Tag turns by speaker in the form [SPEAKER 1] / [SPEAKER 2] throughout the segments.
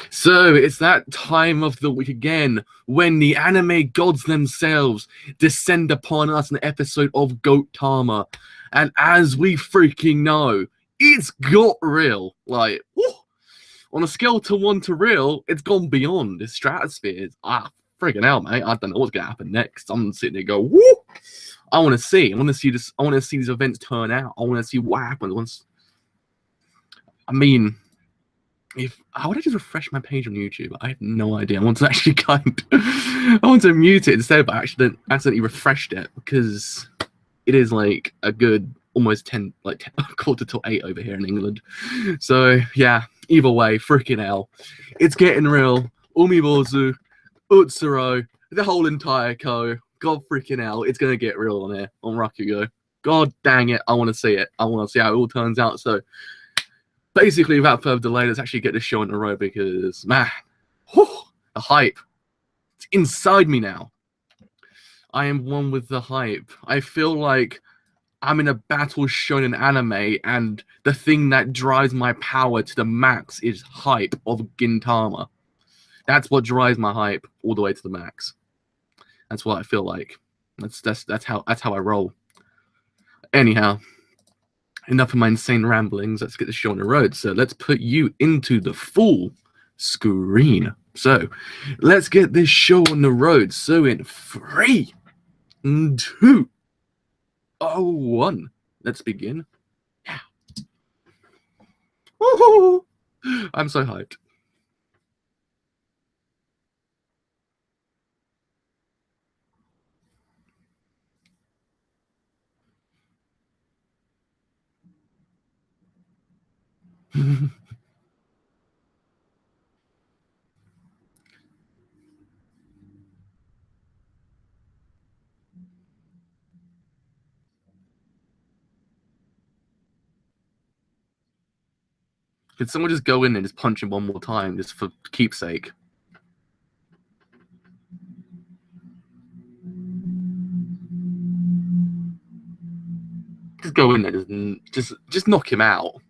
[SPEAKER 1] So it's that time of the week again when the anime gods themselves descend upon us in an episode of Gintama. And as we freaking know, it's got real. Like, woo, on a scale to 1 to real, it's gone beyond the stratosphere. Freaking hell, mate. I don't know what's gonna happen next. I'm sitting there go, woo! I want to see. I want to see this. I want to see these events turn out. I want to see what happens. I mean, how would I just refresh my page on YouTube? I have no idea. I want to actually I want to mute it instead, but I accidentally refreshed it because it is like a good almost 10, like 10, quarter till 8 over here in England. So yeah, either way, freaking hell, it's getting real. Umibozu, Utsuro, the whole entire God freaking hell, it's gonna get real on here on Rakuyo. God dang it, I want to see it. I want to see how it all turns out. So basically, without further delay, let's actually get this show on the road because, man, whew, the hype. It's inside me now. I am one with the hype. I feel like I'm in a battle shonen anime, and the thing that drives my power to the max is hype of Gintama. That's what drives my hype all the way to the max. That's what I feel like. That's how I roll. Anyhow, enough of my insane ramblings. Let's get the show on the road. So let's put you into the full screen. So let's get this show on the road. So in 3, 2, 1, let's begin. Yeah. Woohoo! I'm so hyped. Could someone just go in and just punch him one more time, just for keepsake? Just go in there, just knock him out.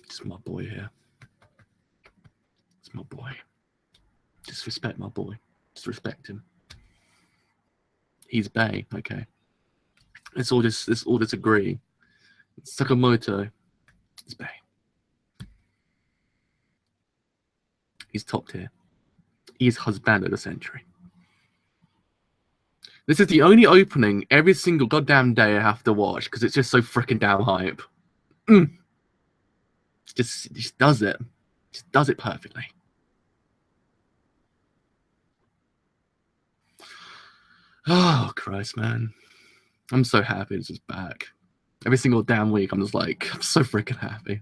[SPEAKER 1] It's my boy here. It's my boy. Just respect my boy. Just respect him. He's Bay, okay. Let's all just agree. Sakamoto is Bay. He's top tier. He's husband of the century. This is the only opening every single goddamn day I have to watch because it's just so freaking damn hype. Just does it. Just does it perfectly. Oh, Christ, man. I'm so happy this is back. Every single damn week, I'm just like, I'm so freaking happy.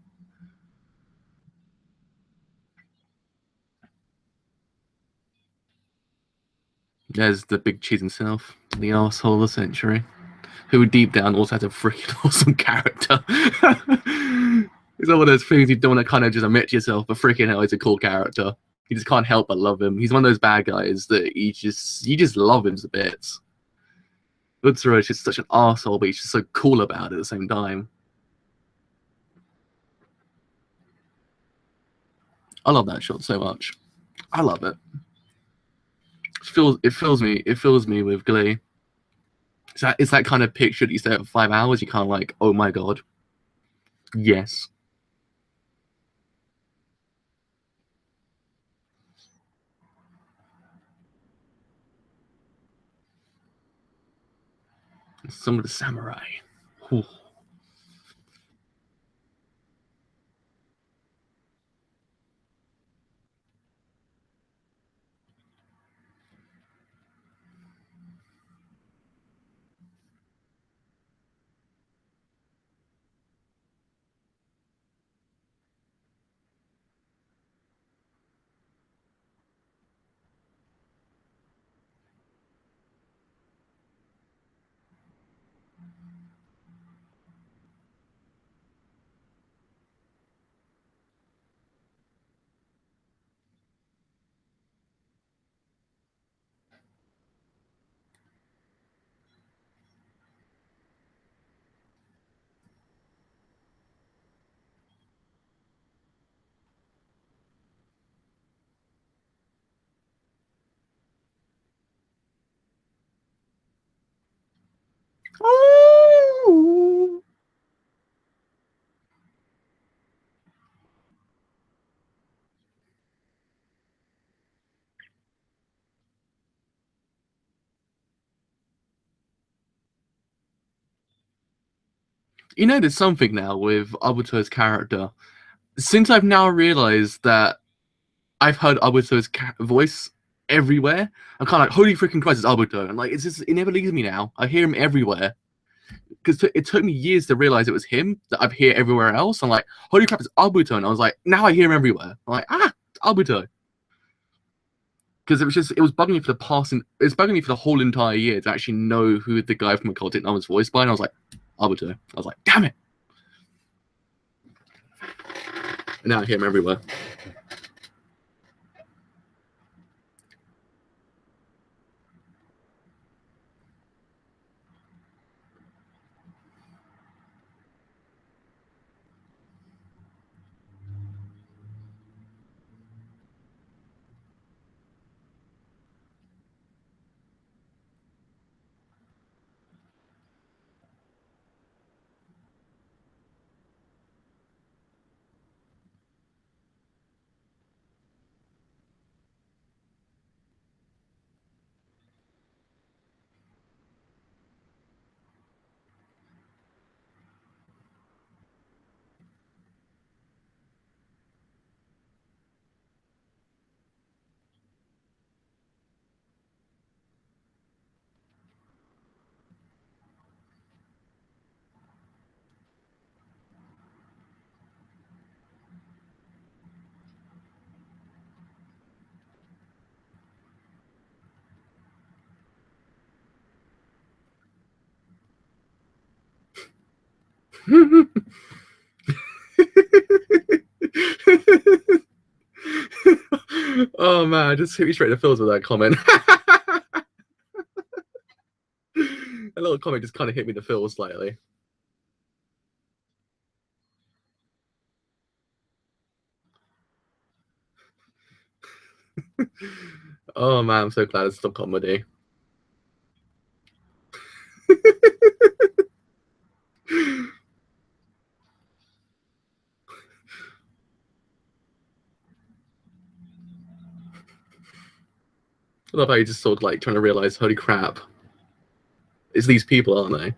[SPEAKER 1] There's the big cheese himself, the asshole of the century, who deep down also has a freaking awesome character. It's one of those things you don't want to kind of just admit to yourself, but freaking hell, he's a cool character. You just can't help but love him. He's one of those bad guys that you just love him to bits. Utsuro is just such an arsehole, but he's just so cool about it at the same time. I love that shot so much. I love it. It fills me with glee. It's that kind of picture that you stare at for 5 hours, you kind of like, oh my god. Yes. Some of the samurai. Whew. You know, there's something now with Abuto's character. Since I've now realized that I've heard Abuto's voice everywhere, I'm kind of like, holy freaking Christ, it's Abuto. And like, it's just, it never leaves me now. I hear him everywhere. Because it took me years to realize it was him that I hear everywhere else. I'm like, holy crap, it's Abuto. And I was like, now I hear him everywhere. I'm like, it's Abuto. Because it was bugging me for the past, it was bugging me for the whole entire year to actually know who the guy from Occultic was voiced by. And I was like, Abuto. I was like, damn it. And now I hear him everywhere. Oh man, just hit me straight in the feels with that comment. A little comment just kind of hit me in the feels slightly. Oh man, I'm so glad it's still comedy. I love how you just sort of like trying to realize, holy crap, it's these people, aren't they?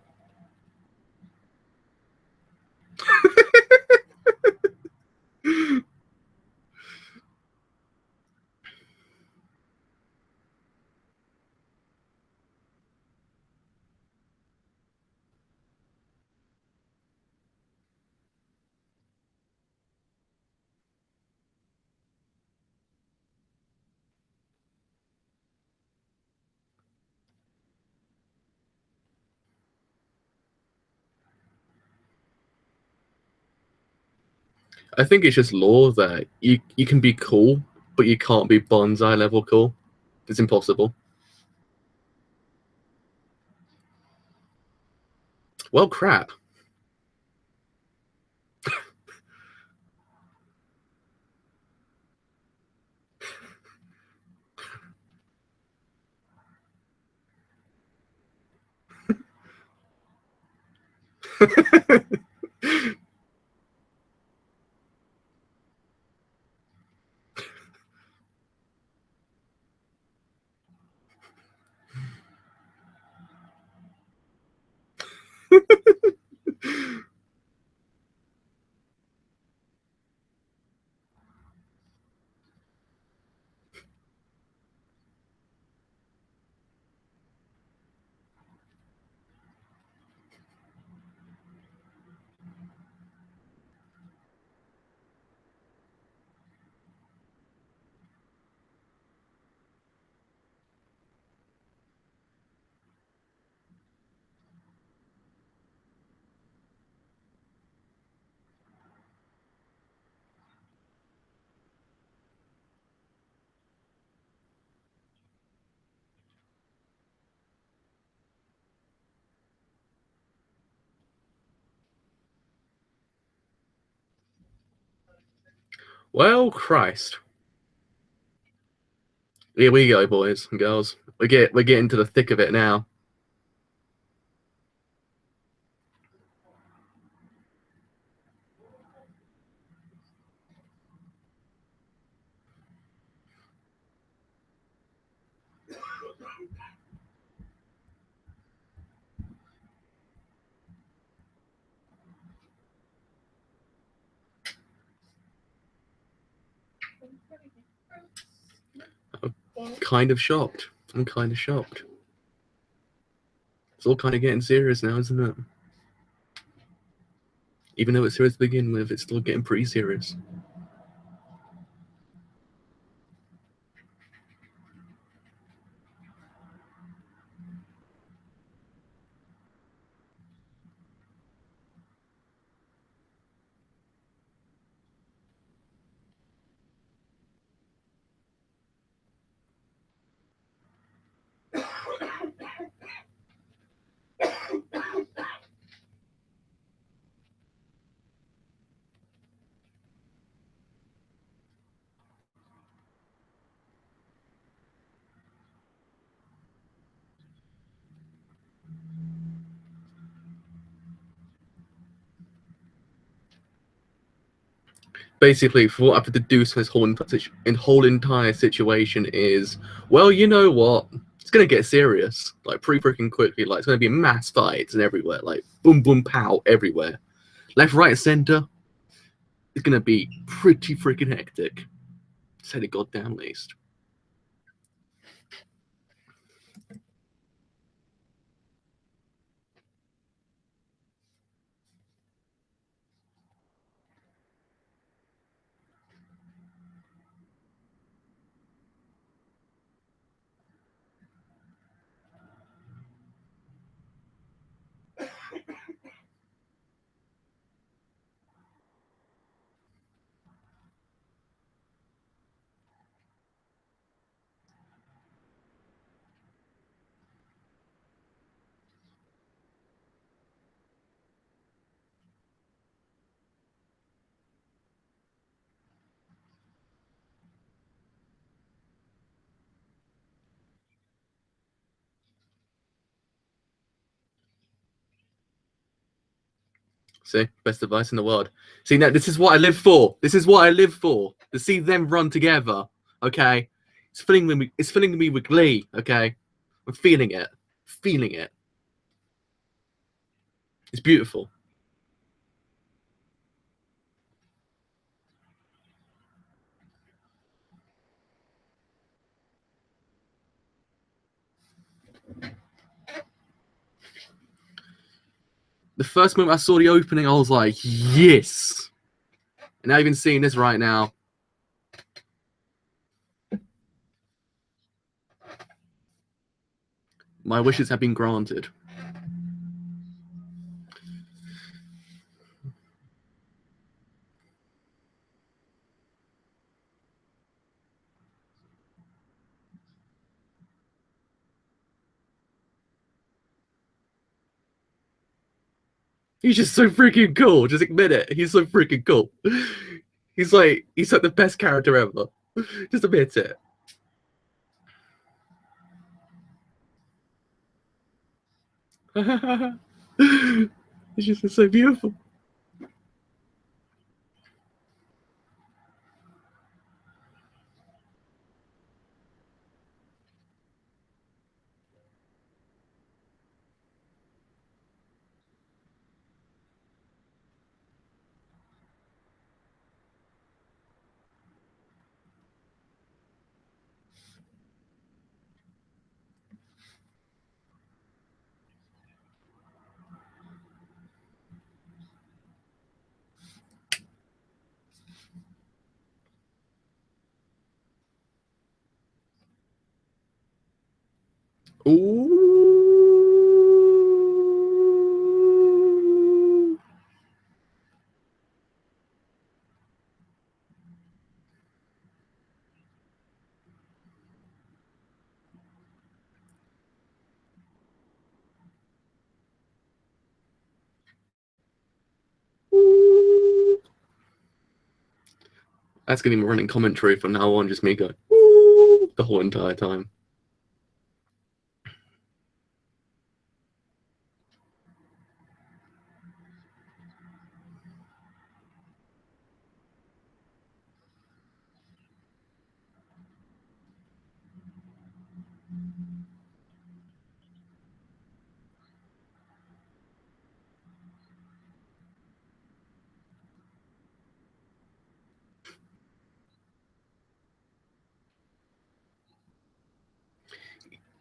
[SPEAKER 1] I think it's just law that you can be cool, but you can't be bonsai level cool. It's impossible. Well, crap. Well, Christ. Here we go, boys and girls. We're getting to the thick of it now. I'm kind of shocked. I'm kind of shocked. It's all kind of getting serious now, isn't it? Even though it's serious to begin with, it's still getting pretty serious. Basically, for what I've deduced from this whole entire situation is, well, you know what? It's gonna get serious, like pretty freaking quickly. Like it's gonna be mass fights and everywhere, like boom, boom, pow, everywhere, left, right, center. It's gonna be pretty freaking hectic, to say the goddamn least. See, best advice in the world. See, now this is what I live for. This is what I live for. To see them run together. Okay, it's filling me. It's filling me with glee. Okay, I'm feeling it. Feeling it. It's beautiful. The first moment I saw the opening, I was like, yes. And now even seeing this right now. My wishes have been granted. He's just so freaking cool. Just admit it. He's so freaking cool. He's like the best character ever. Just admit it. It's just so beautiful. Ooh. That's gonna be my running commentary from now on, just me going ooh the whole entire time.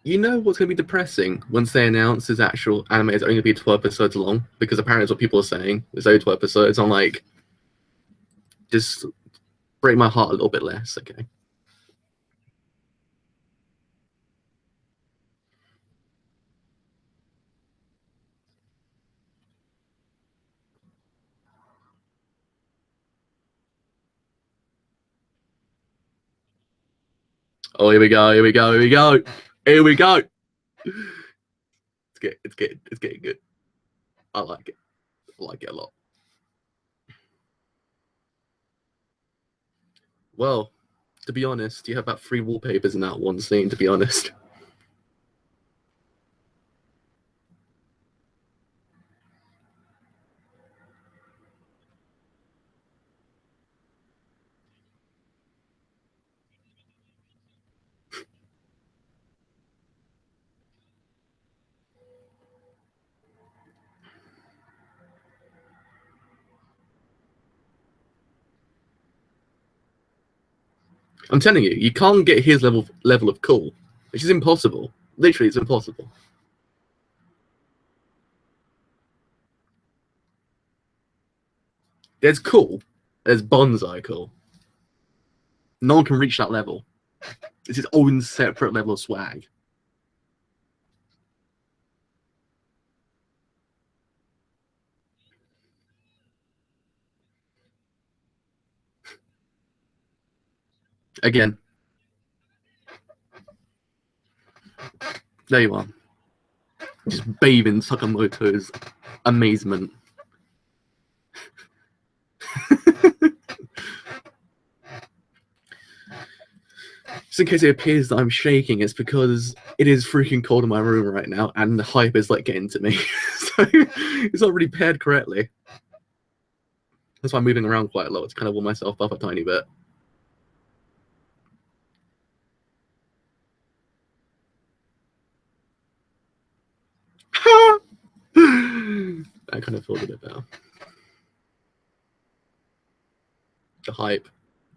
[SPEAKER 1] You know what's going to be depressing once they announce his actual anime is only going to be 12 episodes long? Because apparently that's what people are saying. It's only 12 episodes. I'm like, just break my heart a little bit less, okay? Oh, here we go, here we go, here we go. Here we go. It's getting good. I like it. I like it a lot. Well, to be honest, you have about 3 wallpapers in that one scene, to be honest. I'm telling you, you can't get his level of cool, which is impossible. Literally, it's impossible. There's cool. There's bonsai cool. No one can reach that level. It's its own separate level of swag. Again, there you are. Just bathing Sakamoto's amazement. Just in case it appears that I'm shaking, it's because it is freaking cold in my room right now, and the hype is like getting to me. So it's not really paired correctly. That's why I'm moving around quite a lot to kind of warm myself up a tiny bit. I kind of feel a bit better. The hype,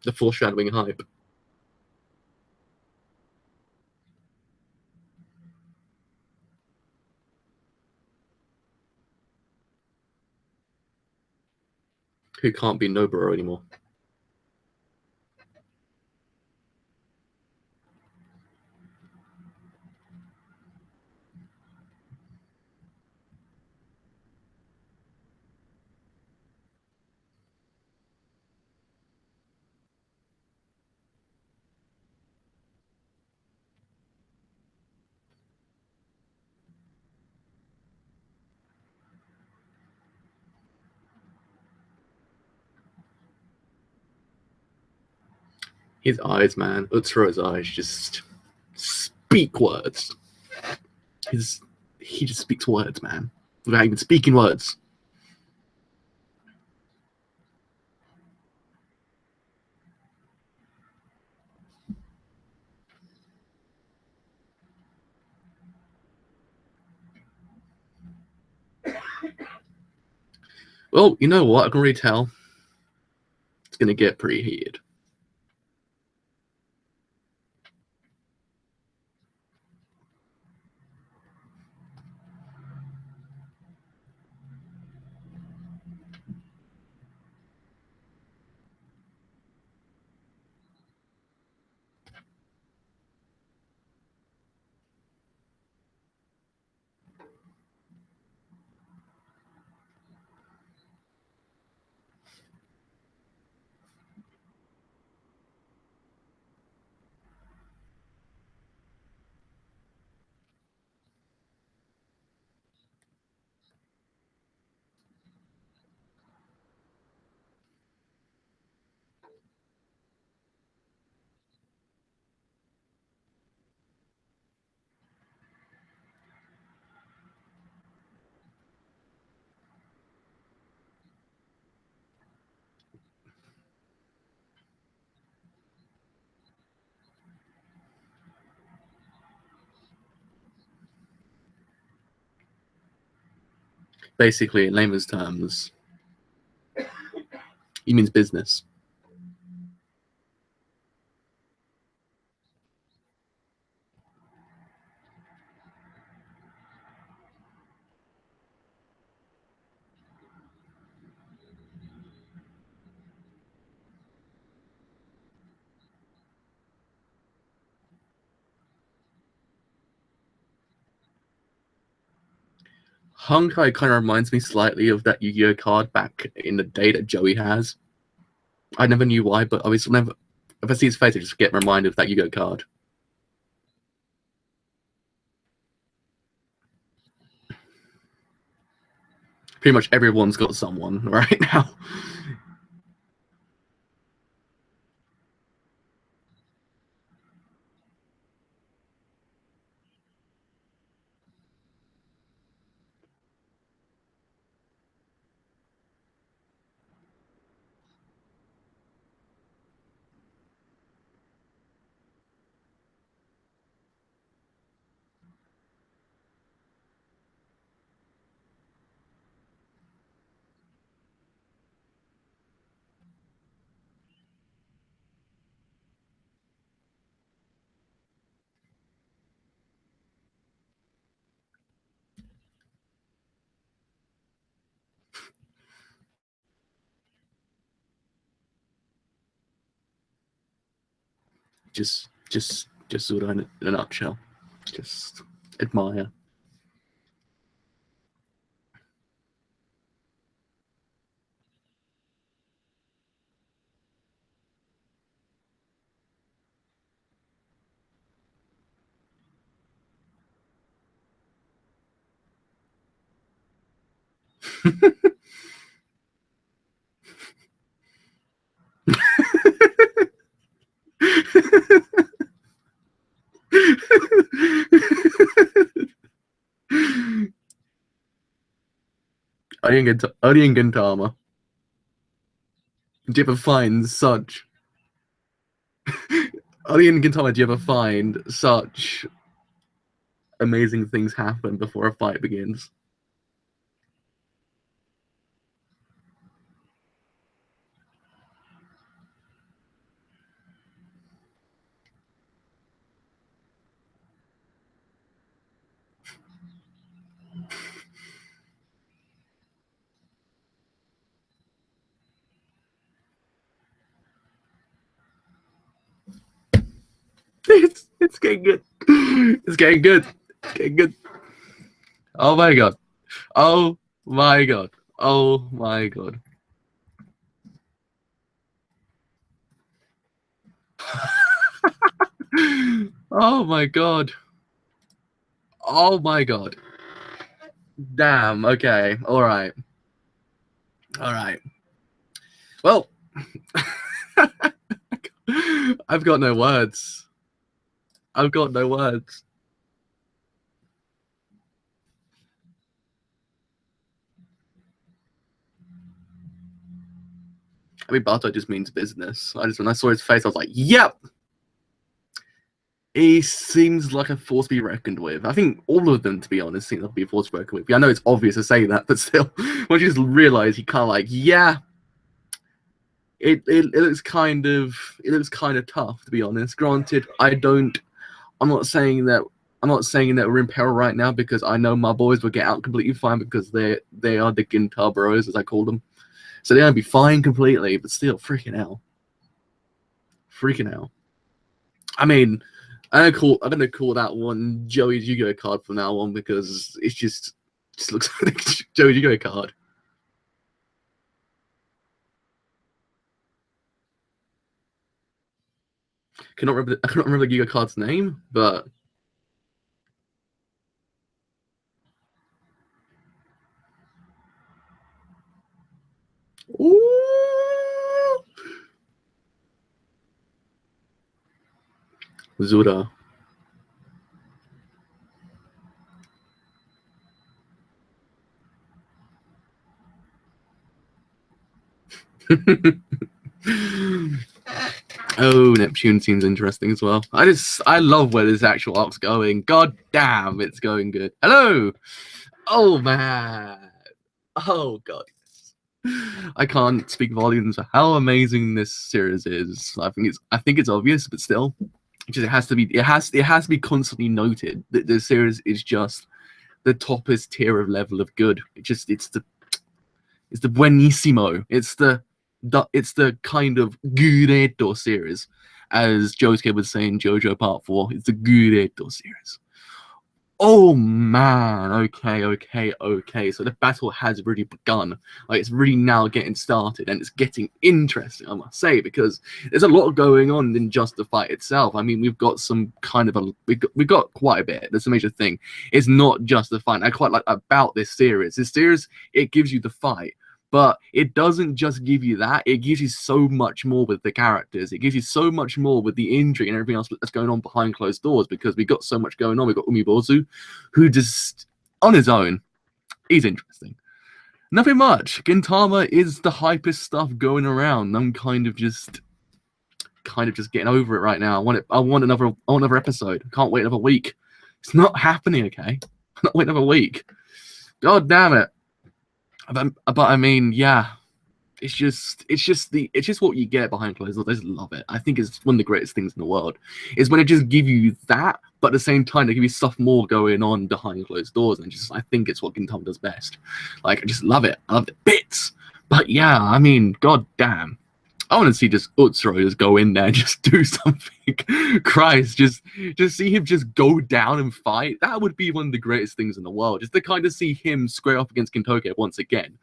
[SPEAKER 1] the foreshadowing hype. Who can't be Noburo anymore? His eyes, man. Utsuro's eyes just speak words. He just speaks words, man. Without even speaking words. Well, you know what? I can already tell. It's gonna get pretty heated. Basically, in layman's terms, he means business. Honkai kind of reminds me slightly of that Yu-Gi-Oh card back in the day that Joey has. I never knew why, but always whenever if I see his face, I just get reminded of that Yu-Gi-Oh card. Pretty much everyone's got someone right now. Just sort of in a nutshell. Just admire. Only in Gintama. Do you ever find such? Only in Gintama do you ever find such amazing things happen before a fight begins? It's getting good. It's getting good. It's getting good. Oh my god. Oh my god. Oh my god. Oh my god. Oh my god. Damn. Okay. All right. All right. Well, I've got no words. I've got no words. I mean, Barto just means business. When I saw his face, I was like, yep. He seems like a force to be reckoned with. I think all of them, to be honest, seem like to be a force to be reckoned with. I know it's obvious to say that, but still, once you just realize he kind of like, yeah, it looks kind of tough, to be honest. Granted, I'm not saying that we're in peril right now, because I know my boys will get out completely fine, because they are the Gintar bros, as I call them. So they're gonna be fine completely, but still, freaking hell. I mean, I'm gonna call that one Joey's Yu-Gi-Oh card from now on, because it just looks like Joey's Yu-Gi-Oh card. I cannot remember the Yu-Gi-Oh card's name, but ooh, Zura. Oh, Neptune seems interesting as well. I love where this actual arc's going. God damn, it's going good. Hello. Oh man. Oh god. I can't speak volumes for how amazing this series is. I think it's obvious, but still, it has to be constantly noted that this series is just the toppest tier of level of good. It's the buenissimo. It's the kind of Gureto series, as Josuke was saying, JoJo Part 4. It's the Gureto series. Oh man, okay. So the battle has really begun. Like it's really now getting started, and it's getting interesting, I must say, because there's a lot going on in just the fight itself. I mean, we've got some kind of we've got quite a bit. That's a major thing. It's not just the fight. I quite like about this series. This series, it gives you the fight. But it doesn't just give you that. It gives you so much more with the characters. It gives you so much more with the intrigue and everything else that's going on behind closed doors, because we got so much going on. We've got Umibozu, who just, on his own, he's interesting. Nothing much. Gintama is the hypest stuff going around. I'm kind of just getting over it right now. I want another episode. I can't wait another week. It's not happening, okay? I'm not waiting another week. God damn it. But I mean, yeah, it's just what you get behind closed doors. I just love it. I think it's one of the greatest things in the world is when it just give you that, but at the same time they give you stuff more going on behind closed doors, and I think it's what Gintama does best. Like I just love it. I love the bits. But yeah, I mean, god damn. I want to see just Utsuro just go in there and just do something. Christ, just see him just go down and fight. That would be one of the greatest things in the world. Just to kind of see him square off against Kintoke once again.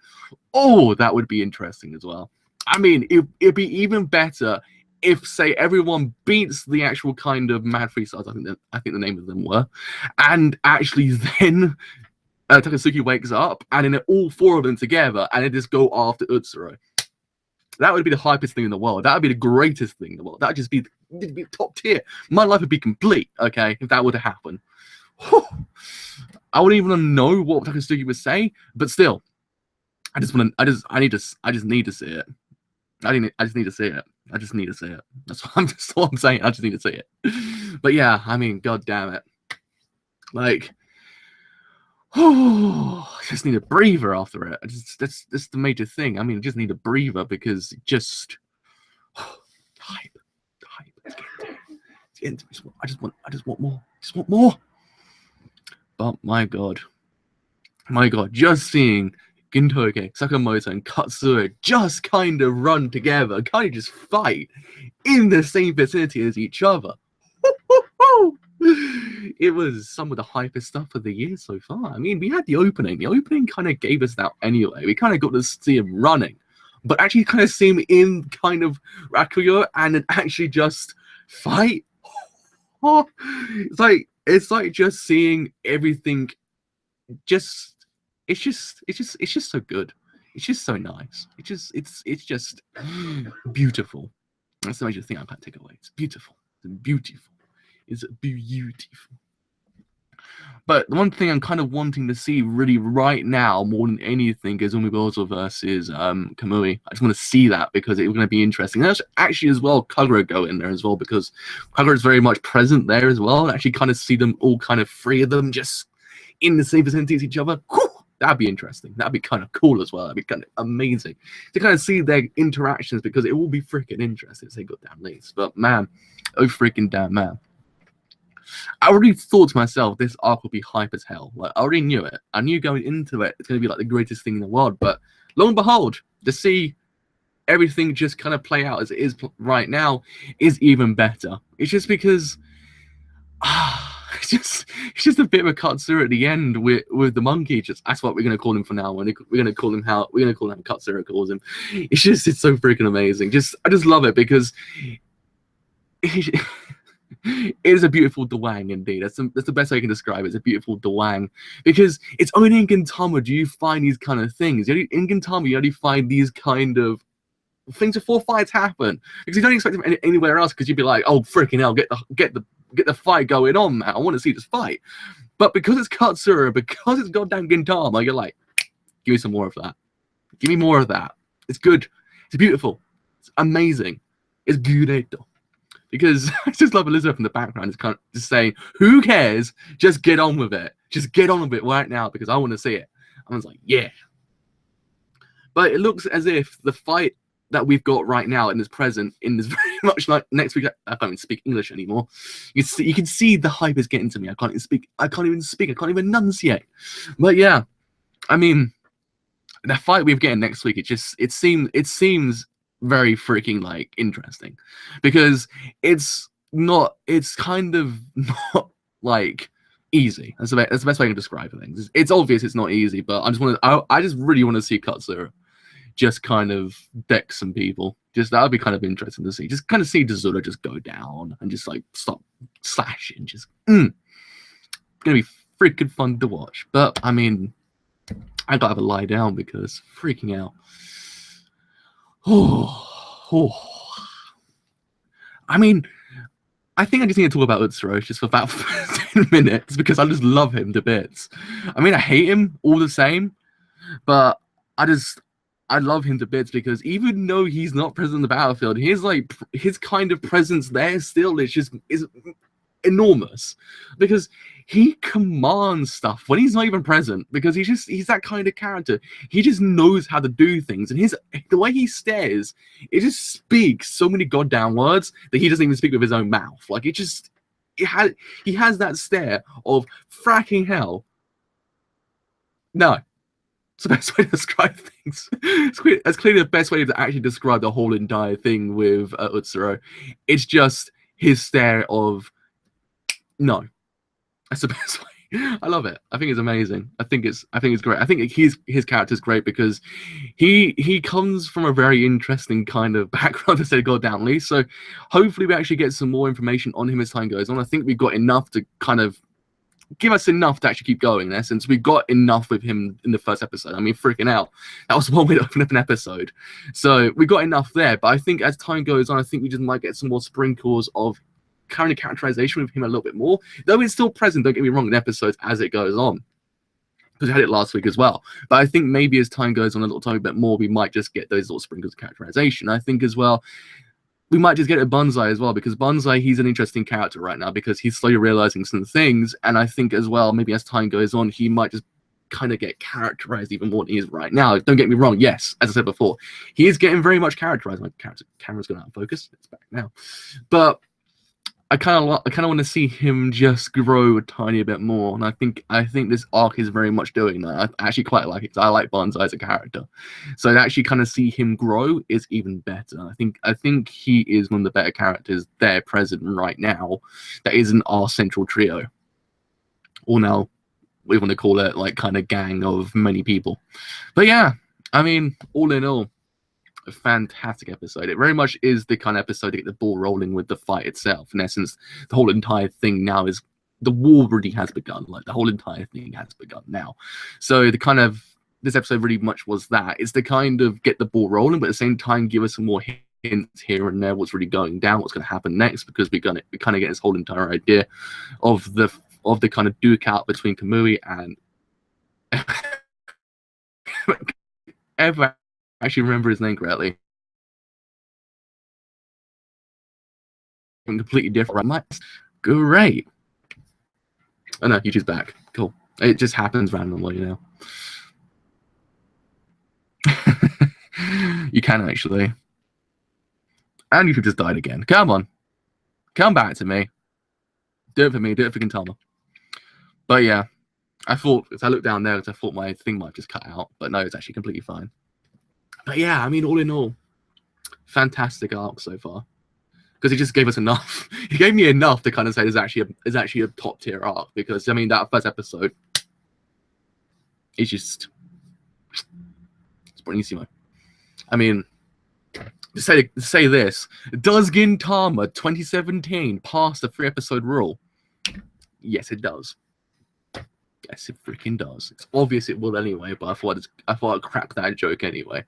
[SPEAKER 1] Oh, that would be interesting as well. I mean, it'd be even better if, say, everyone beats the actual kind of Mad Freestyles, I think the name of them were, and actually then Takasuki wakes up, and then all four of them together, and they just go after Utsuro. That would be the hypest thing in the world. That would be the greatest thing in the world. That would just be top tier. My life would be complete, okay, if that were to happen. Whew. I wouldn't even know what Takasugi would say, but still, I just need to see it. I just need to see it. I just need to see it. That's what I'm saying. I just need to see it. But yeah, I mean, god damn it. Like, I just need a breather after it. That's the major thing. I mean, I just need a breather because just hype. Let's get into it. I just want more. Just want more. But my god, just seeing Gintoke, Sakamoto, and Katsura just kind of run together, kind of just fight in the same vicinity as each other. It was some of the hypest stuff of the year so far. I mean, we had the opening. The opening kind of gave us that anyway. We kind of got to see him running, but actually kind of see him in kind of Rakuyo and then actually just fight. It's like just seeing everything. It's just so good. It's just so nice. It's just beautiful. That's the major thing I can't take away. It's beautiful. It's beautiful. It's beautiful. But the one thing I'm kind of wanting to see really right now, more than anything, is Umibozu versus Kamui. I just want to see that because it's going to be interesting. And that's actually as well Kagura go in there as well, because Kagura is very much present there as well. And actually kind of see them all, kind of three of them just in the same vicinity as each other. Whew, that'd be interesting. That'd be kind of cool as well. That'd be kind of amazing to kind of see their interactions, because it will be freaking interesting to say goddamn least. But man, oh freaking damn man. I already thought to myself, this arc will be hype as hell. Like, I already knew it. I knew going into it, it's going to be like the greatest thing in the world. But lo and behold, to see everything just kind of play out as it is right now is even better. It's just because it's just a bit of a Katsura at the end with the monkey. That's what we're going to call him for now. We're going to call him how Katsura calls him. It's so freaking amazing. I just love it because it is a beautiful dwang indeed. That's the best way I can describe it. It's a beautiful dwang, because it's only in Gintama do you find these kind of things. In Gintama, you only find these kind of things before fights happen, because you don't expect them anywhere else. Because you'd be like, oh freaking hell, get the fight going on, man. I want to see this fight. But because it's Katsura, because it's goddamn Gintama, you're like, give me some more of that. Give me more of that. It's good. It's beautiful. It's amazing. It's beautiful. Because I just love Elizabeth in the background. It's kind of just saying, who cares? Just get on with it. Just get on with it right now, because I want to see it. I was like, yeah. But it looks as if the fight that we've got right now in this present, in this very much like next week, I can't even speak English anymore. You can see the hype is getting to me. I can't even speak. I can't even enunciate. But yeah, I mean, the fight we're getting next week, it seems very freaking like interesting, because it's kind of not like easy. That's the best way to describe things. It's obvious it's not easy, but I just really want to see Katsura just kind of deck some people. Just that would be kind of interesting to see. Just kind of see Dazura just go down and just like stop slashing. Just gonna be freaking fun to watch. But I mean, I gotta have a lie down because freaking out. I mean, I think I just need to talk about Utsuro just for about 10 minutes because I just love him to bits. I mean, I hate him all the same, but I love him to bits because even though he's not present in the battlefield, his kind of presence there still is enormous because he commands stuff when he's not even present because he's that kind of character. He just knows how to do things, and the way he stares, it just speaks so many goddamn words that he doesn't even speak with his own mouth. Like he has that stare of fracking hell. No. It's the best way to describe things. It's clearly the best way to actually describe the whole entire thing with Utsuro. It's just his stare of no. That's the best way. I love it. I think it's amazing. I think it's great. I think his character's great because he comes from a very interesting kind of background, to say goddamnly. So hopefully we actually get some more information on him as time goes on. I think we've got enough to kind of give us enough to actually keep going. In essence, we got enough with him in the first episode. I mean, freaking out. That was one way to open up an episode. So we got enough there. But I think as time goes on, I think we just might get some more sprinkles of kind of characterization with him a little bit more. Though it's still present, don't get me wrong, in episodes as it goes on. Because we had it last week as well. But I think maybe as time goes on a little tiny bit more, we might just get those little sprinkles of characterization. I think as well, we might just get a Banzai as well, because Banzai, he's an interesting character right now because he's slowly realizing some things, and I think as well, maybe as time goes on, he might just kind of get characterized even more than he is right now. Don't get me wrong, yes, as I said before, he is getting very much characterized. My camera's going out of focus, it's back now. But I kind of want to see him just grow a tiny bit more, and I think this arc is very much doing that. I actually quite like it because I like Banzai as a character, so to actually kind of see him grow is even better. I think he is one of the better characters there present right now that isn't our central trio, or now we want to call it like kind of gang of many people. But yeah, I mean, all in all, a fantastic episode. It very much is the kind of episode to get the ball rolling with the fight itself. In essence, the whole entire thing now is the war really has begun. Like the whole entire thing has begun now. So the kind of this episode really much was that. It's to kind of get the ball rolling, but at the same time give us some more hints here and there what's really going down, what's going to happen next, because we kind of get this whole entire idea of the kind of duke out between Kamui and ever actually remember his name correctly. Completely different. Great. Oh no, YouTube's back. Cool. It just happens randomly, you know. You can actually. And YouTube just died again. Come on. Come back to me. Do it for me. Do it for Gintama. But yeah, I thought, as I looked down there, I thought my thing might just cut out. But no, it's actually completely fine. But yeah, I mean, all in all, fantastic arc so far. Because he just gave us enough. He gave me enough to kind of say there's actually a top tier arc. Because I mean, that first episode is just it's buonissimo. I mean, to say this, does Gintama 2017 pass the 3-episode rule? Yes, it does. Yes, it freaking does. It's obvious it will anyway, but I thought I'd crack that joke anyway.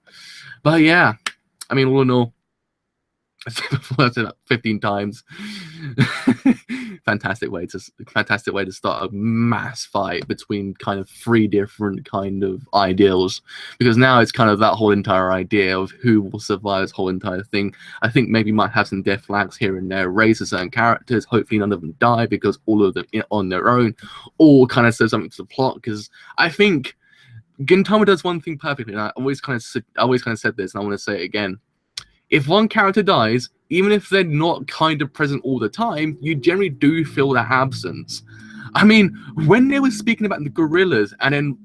[SPEAKER 1] But yeah, I mean, all in all, I said that 15 times. fantastic way to start a mass fight between kind of 3 different kind of ideals, because now it's kind of that whole entire idea of who will survive this whole entire thing. I think maybe might have some death flags here and there raised to certain characters. Hopefully none of them die because all of them on their own, or kind of says something to the plot. Because I think Gintama does one thing perfectly, and I always kind of said this, and I want to say it again. If one character dies, even if they're not kind of present all the time, you generally do feel their absence. I mean, when they were speaking about the gorillas, and then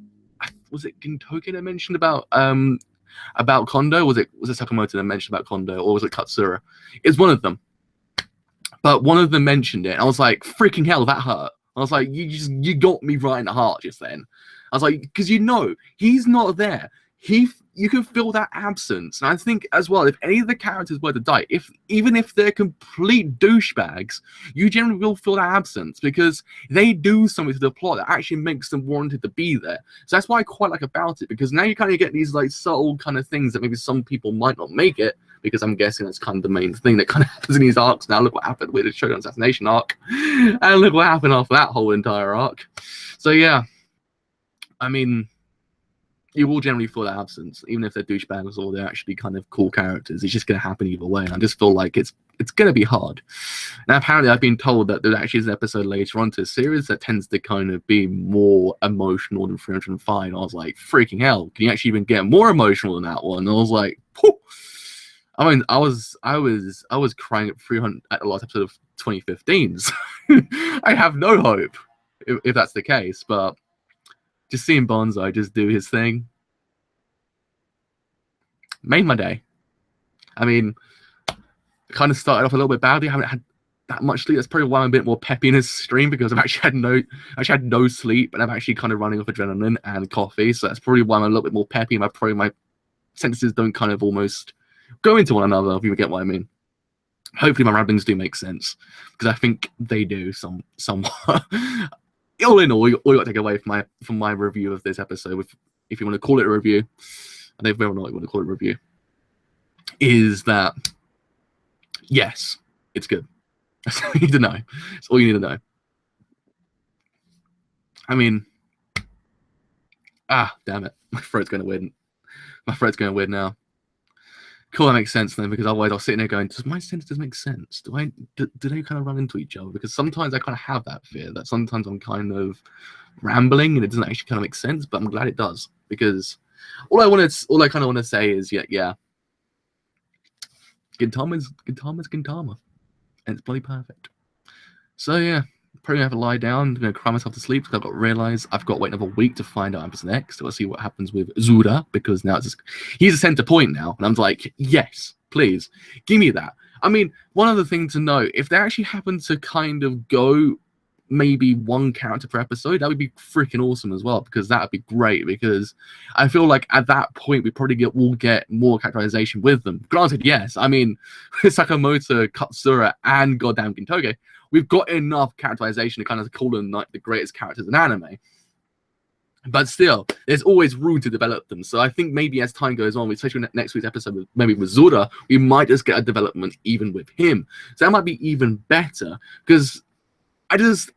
[SPEAKER 1] was it Gintoki that mentioned about Kondo? Was it Sakamoto that mentioned about Kondo, or was it Katsura? It's one of them. But one of them mentioned it, and I was like, freaking hell, that hurt. I was like, you got me right in the heart just then. I was like, because he's not there. You can feel that absence. And I think as well, if any of the characters were to die, even if they're complete douchebags, you generally will feel that absence because they do something to the plot that actually makes them wanted to be there. So that's why I quite like about it, because now you kind of get these like subtle kind of things that maybe some people might not make it, because I'm guessing that's kind of the main thing that kind of happens in these arcs. Now look what happened with the Shogun assassination arc, and look what happened after that whole entire arc. So yeah, I mean, you will generally feel that absence, even if they're douchebags or they're actually kind of cool characters. It's just going to happen either way. And I just feel like it's going to be hard. Now, apparently, I've been told that there actually is an episode later on to a series that tends to kind of be more emotional than 305. And I was like, freaking hell, can you actually even get more emotional than that one? And I was like, whew. I mean, I was crying at 300 at the last episode of 2015. So I have no hope if that's the case, but just seeing Bonsai just do his thing made my day. I mean, I kind of started off a little bit badly. I haven't had that much sleep. That's probably why I'm a bit more peppy in this stream, because I've actually had no sleep, and I'm actually kind of running off adrenaline and coffee. So that's probably why I'm a little bit more peppy. My sentences don't kind of almost go into one another, if you get what I mean. Hopefully my ramblings do make sense, because I think they do somewhat. All in all you got to take away from my review of this episode, if you want to call it a review, I don't know whether or not you want to call it a review, is that yes, it's good. That's all you need to know. That's all you need to know. I mean, damn it, my throat's going weird now. Cool, that makes sense then, because otherwise I was sitting there going, does my sentences make sense? Do they kind of run into each other? Because sometimes I kind of have that fear that sometimes I'm kind of rambling and it doesn't actually kind of make sense, but I'm glad it does, because all I kind of want to say is, yeah, Gintama's Gintama, and it's bloody perfect. So yeah, probably have to lie down. I'm going to cry myself to sleep, because I've got to realize I've got to wait another week to find out what happens next. We'll see what happens with Zura, because now he's a center point now. And I'm like, yes, please, give me that. I mean, one other thing to know, if they actually happen to kind of go maybe one character per episode, that would be freaking awesome as well, because that would be great, because I feel like at that point we probably will get more characterization with them. Granted, yes, I mean, Sakamoto, Katsura, and goddamn Gintoge, we've got enough characterization to kind of call them like the greatest characters in anime. But still, there's always room to develop them. So I think maybe as time goes on, especially next week's episode, maybe with Zura, we might just get a development even with him. So that might be even better, because I just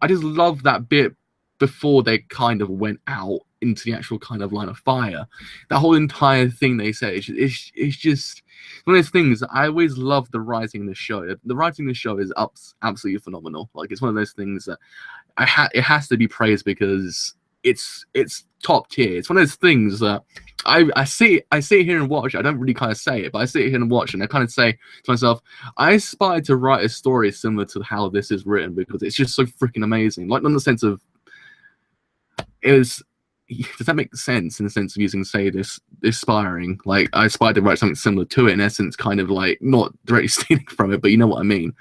[SPEAKER 1] love that bit before they kind of went out into the actual kind of line of fire. That whole entire thing they say, it's just one of those things. I always love the writing in the show. The writing in the show is absolutely phenomenal. Like, it's one of those things that it has to be praised, because it's top tier. It's one of those things that I sit here and watch. I don't really kind of say it, but I sit here and watch, and I kind of say to myself, I aspire to write a story similar to how this is written, because it's just so freaking amazing. Like, not in the sense of does that make sense in the sense of using, say, this aspiring? Like, I aspire to write something similar to it, in essence, kind of like not directly stealing from it, but you know what I mean.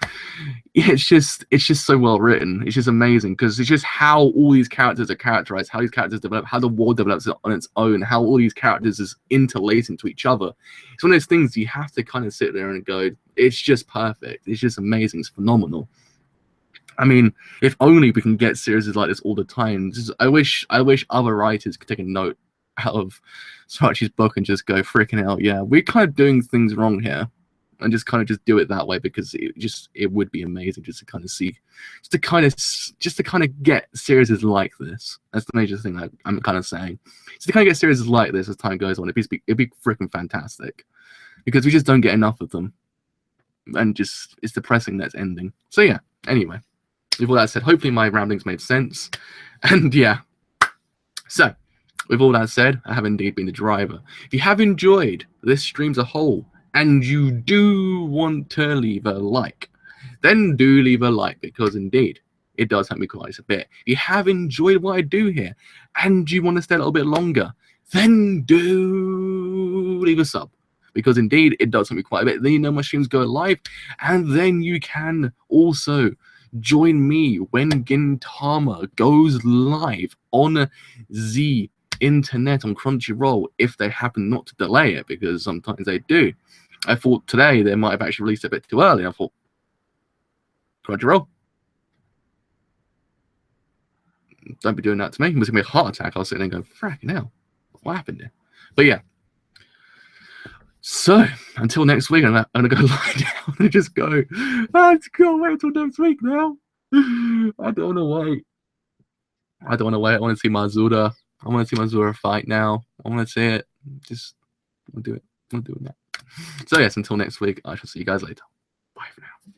[SPEAKER 1] It's just so well written. It's just amazing, because it's just how all these characters are characterized, how these characters develop, how the world develops on its own, how all these characters is interlacing to each other. It's one of those things you have to kind of sit there and go, it's just perfect. It's just amazing. It's phenomenal. I mean, if only we can get series like this all the time. I wish other writers could take a note out of Sarachi's book and just go, freaking hell, yeah, we're kind of doing things wrong here, and just do it that way, because it would be amazing just to kind of see, just to kind of get series like this. That's the major thing that I'm kind of saying. Just to kind of get series like this as time goes on, it'd be freaking fantastic, because we just don't get enough of them, and just it's depressing that it's ending. So yeah, anyway. With all that said, hopefully my ramblings made sense. And yeah. So, with all that said, I have indeed been the driver. If you have enjoyed this stream as a whole, and you do want to leave a like, then do leave a like, because indeed, it does help me quite a bit. If you have enjoyed what I do here, and you want to stay a little bit longer, then do leave a sub, because indeed, it does help me quite a bit. Then you know my streams go live, and then you can also Join me when Gintama goes live on the internet on Crunchyroll, if they happen not to delay it, because sometimes they do. I thought today they might have actually released it a bit too early. I thought, Crunchyroll, don't be doing that to me. It was going to be a heart attack. I was sitting there going, fracking hell, what happened there? But yeah. So, until next week, I'm going to go lie down and just go, I can't wait until next week now. I don't want to wait. I don't want to wait. I want to see Mazura. I want to see Mazura fight now. I want to see it. Just, I'll do it. I'm doing that. So, yes, until next week, I shall see you guys later. Bye for now.